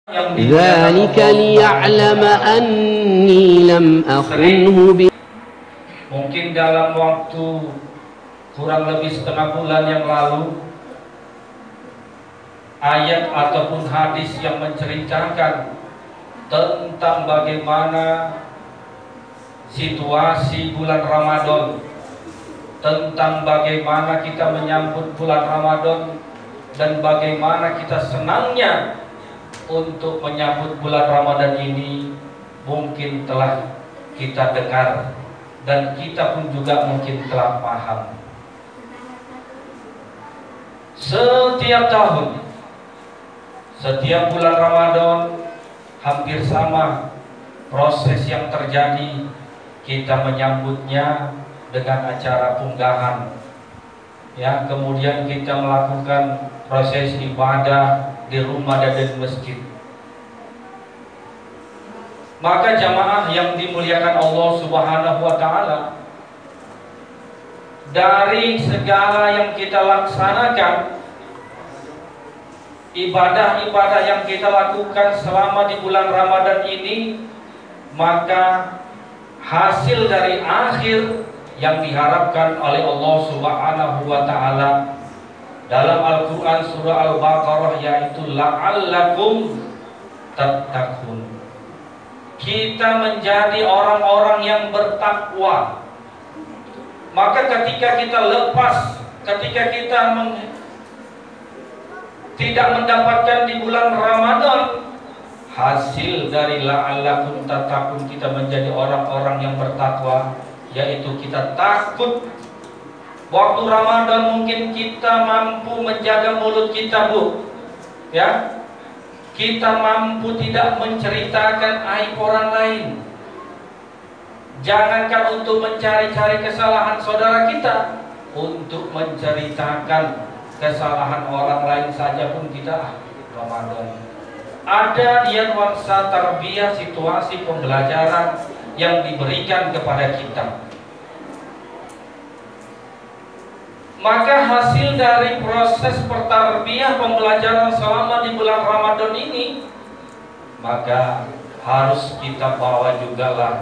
ذلك ليعلم أني لم أخنه Mungkin dalam waktu kurang lebih setengah bulan yang lalu, ayat ataupun hadis yang menceritakan tentang bagaimana situasi bulan Ramadan, tentang bagaimana kita menyambut bulan Ramadan, dan bagaimana kita senangnya untuk menyambut bulan Ramadan ini, mungkin telah kita dengar dan kita pun juga mungkin telah paham. Setiap tahun, setiap bulan Ramadan hampir sama proses yang terjadi. Kita menyambutnya dengan acara punggahan, ya, kemudian kita melakukan proses ibadah di rumah dan di masjid. Maka jamaah yang dimuliakan Allah Subhanahu wa Ta'ala, dari segala yang kita laksanakan, ibadah-ibadah yang kita lakukan selama di bulan Ramadan ini, maka hasil dari akhir yang diharapkan oleh Allah Subhanahu wa Ta'ala dalam Al-Quran surah Al-Baqarah, yaitu la'allakum tattaqun. Kita menjadi orang-orang yang bertakwa. Maka ketika kita lepas, ketika kita tidak mendapatkan di bulan Ramadan hasil dari la'allakum tattaqun, kita menjadi orang-orang yang bertakwa, yaitu kita takut. Waktu Ramadan mungkin kita mampu menjaga mulut kita, Bu, ya. Kita mampu tidak menceritakan aib orang lain. Jangankan untuk mencari-cari kesalahan saudara kita, untuk menceritakan kesalahan orang lain saja pun kita Ramadan. Ada dia nuansa tarbiyah, situasi pembelajaran yang diberikan kepada kita. Maka hasil dari proses pertarbiyah pembelajaran selama di bulan Ramadan ini, maka harus kita bawa juga lah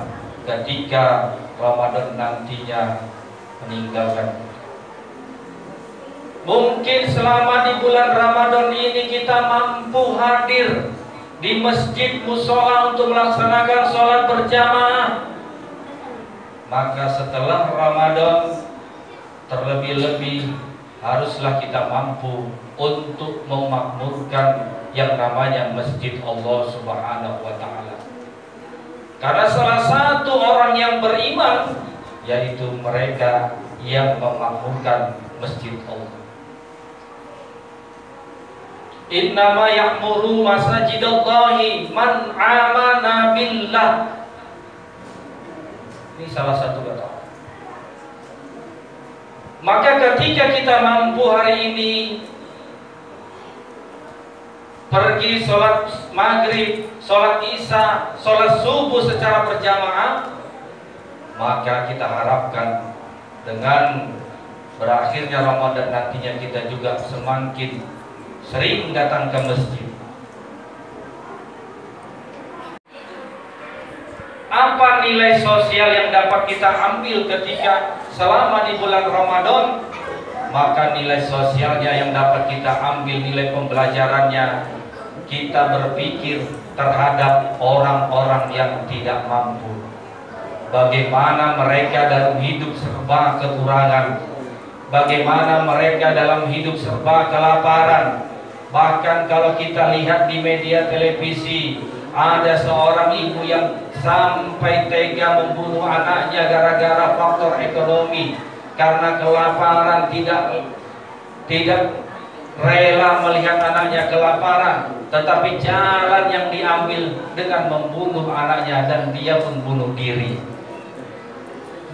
ketika Ramadan nantinya meninggalkan. Mungkin selama di bulan Ramadan ini kita mampu hadir di masjid musola untuk melaksanakan sholat berjamaah, maka setelah Ramadan terlebih-lebih haruslah kita mampu untuk memakmurkan yang namanya masjid Allah Subhanahu wa Ta'ala. Karena salah satu orang yang beriman yaitu mereka yang memakmurkan masjid Allah. Innama ya'muru masajidallahi man amana billah. Ini salah satu kata. Maka ketika kita mampu hari ini pergi sholat maghrib, sholat isya, sholat subuh secara berjamaah, maka kita harapkan dengan berakhirnya Ramadan nantinya kita juga semakin sering datang ke masjid. Apa nilai sosial yang dapat kita ambil ketika selama di bulan Ramadan? Maka nilai sosialnya yang dapat kita ambil, nilai pembelajarannya, kita berpikir terhadap orang-orang yang tidak mampu. Bagaimana mereka dalam hidup serba kekurangan, bagaimana mereka dalam hidup serba kelaparan. Bahkan kalau kita lihat di media televisi, ada seorang ibu yang sampai tega membunuh anaknya gara-gara faktor ekonomi, karena kelaparan, tidak rela melihat anaknya kelaparan, tetapi jalan yang diambil dengan membunuh anaknya dan dia pun bunuh diri.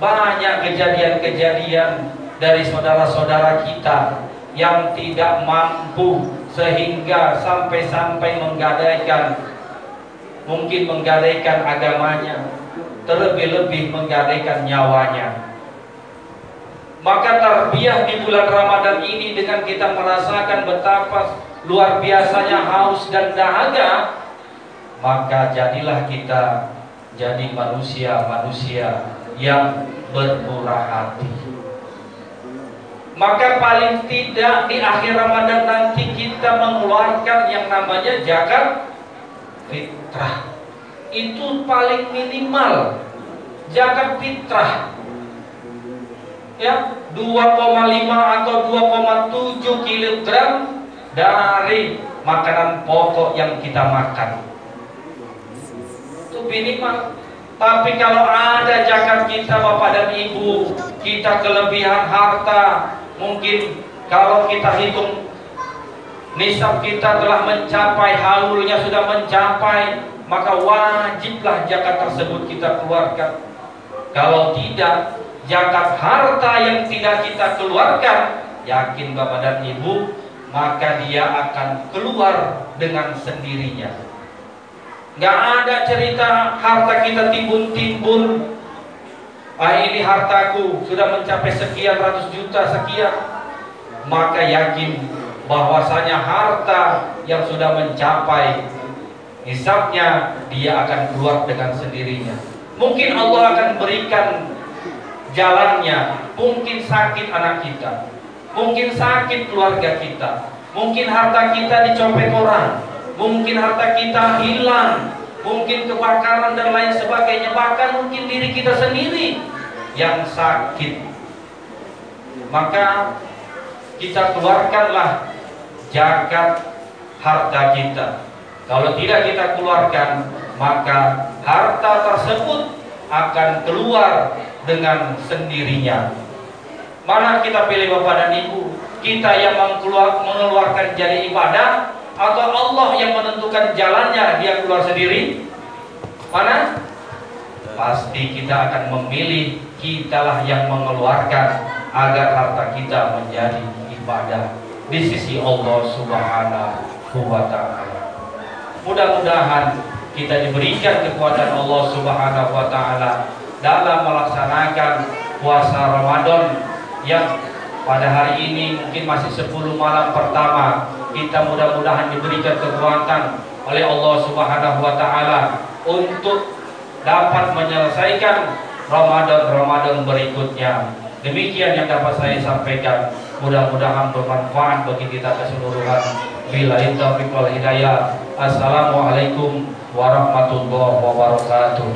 Banyak kejadian-kejadian dari saudara-saudara kita yang tidak mampu sehingga sampai-sampai menggadaikan agamanya, terlebih-lebih menggadaikan nyawanya. Maka tarbiyah di bulan Ramadan ini dengan kita merasakan betapa luar biasanya haus dan dahaga, maka jadilah kita jadi manusia-manusia yang bermurah hati. Maka paling tidak di akhir Ramadan nanti kita mengeluarkan yang namanya zakat fitrah. Itu paling minimal zakat fitrah. Ya, 2,5 atau 2,7 kilogram dari makanan pokok yang kita makan. Itu minimal. Tapi kalau ada zakat kita Bapak dan Ibu, kita kelebihan harta, mungkin kalau kita hitung nisab kita telah mencapai, haulnya sudah mencapai, maka wajiblah zakat tersebut kita keluarkan. Kalau tidak, zakat harta yang tidak kita keluarkan, yakin Bapak dan Ibu, maka dia akan keluar dengan sendirinya. Nggak ada cerita harta kita timbun-timbun. Ini hartaku sudah mencapai sekian ratus juta sekian. Maka yakin bahwasanya harta yang sudah mencapai hisabnya, dia akan keluar dengan sendirinya. Mungkin Allah akan berikan jalannya. Mungkin sakit anak kita, mungkin sakit keluarga kita, mungkin harta kita dicopet orang, mungkin harta kita hilang, mungkin kebakaran dan lain sebagainya, bahkan mungkin diri kita sendiri yang sakit. Maka kita keluarkanlah zakat harta kita. Kalau tidak kita keluarkan, maka harta tersebut akan keluar dengan sendirinya. Mana kita pilih Bapak dan Ibu? Kita yang mengeluarkan jadi ibadah, atau Allah yang menentukan jalannya, dia keluar sendiri? Mana? Pasti kita akan memilih, kitalah yang mengeluarkan agar harta kita menjadi ibadah di sisi Allah Subhanahu wa Ta'ala. Mudah-mudahan kita diberikan kekuatan Allah Subhanahu wa Ta'ala dalam melaksanakan puasa Ramadan yang pada hari ini mungkin masih 10 malam pertama. Kita mudah-mudahan diberikan kekuatan oleh Allah Subhanahu wa Ta'ala untuk dapat menyelesaikan Ramadan berikutnya. Demikian yang dapat saya sampaikan. Mudah-mudahan bermanfaat bagi kita keseluruhan. Billahi taufiq wal hidayah. Assalamualaikum warahmatullahi wabarakatuh.